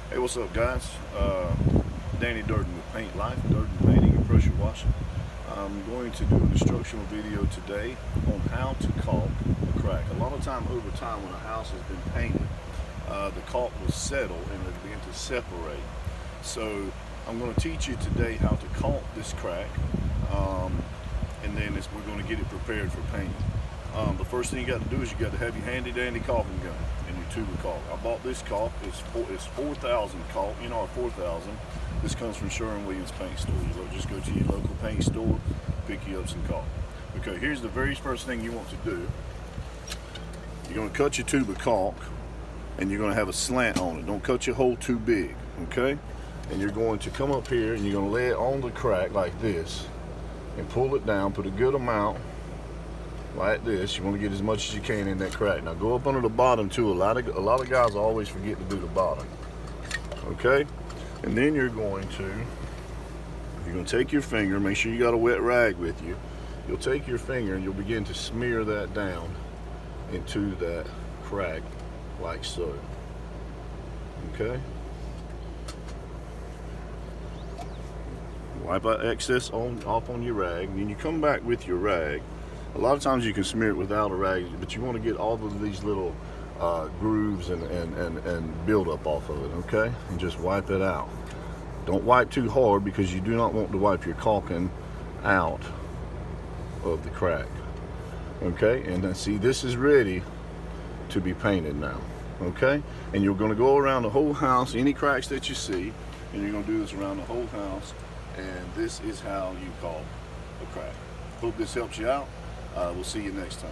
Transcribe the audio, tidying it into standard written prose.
Hey, what's up, guys? Danny Durden with Paint Life, Durden Painting and Pressure Washing. I'm going to do an instructional video today on how to caulk a crack. A lot of time over time when a house has been painted, the caulk will settle and it'll begin to separate. So I'm going to teach you today how to caulk this crack, and then we're going to get it prepared for painting. The first thing you got to do is you got to have your handy dandy caulking gun and your tube of caulk. I bought this caulk. It's 4,000 caulk. You know our 4,000. This comes from Sherwin-Williams Paint Store. You just go to your local paint store, pick you up some caulk. Okay, here's the very first thing you want to do. You're going to cut your tube of caulk, and you're going to have a slant on it. Don't cut your hole too big, okay? And you're going to come up here and you're going to lay it on the crack like this, and pull it down. Put a good amount like this. You want to get as much as you can in that crack. Now go up under the bottom too. A lot of guys always forget to do the bottom. Okay, and then you're going to take your finger. Make sure you got a wet rag with you. You'll take your finger and you'll begin to smear that down into that crack like so. Okay. Wipe out excess off on your rag, and then you come back with your rag. A lot of times you can smear it without a rag, but you want to get all of these little grooves and build up off of it, okay? And just wipe it out. Don't wipe too hard because you do not want to wipe your caulking out of the crack, okay? And then see, this is ready to be painted now, okay? And you're going to go around the whole house, any cracks that you see, and you're going to do this around the whole house, and this is how you caulk a crack. Hope this helps you out. We'll see you next time.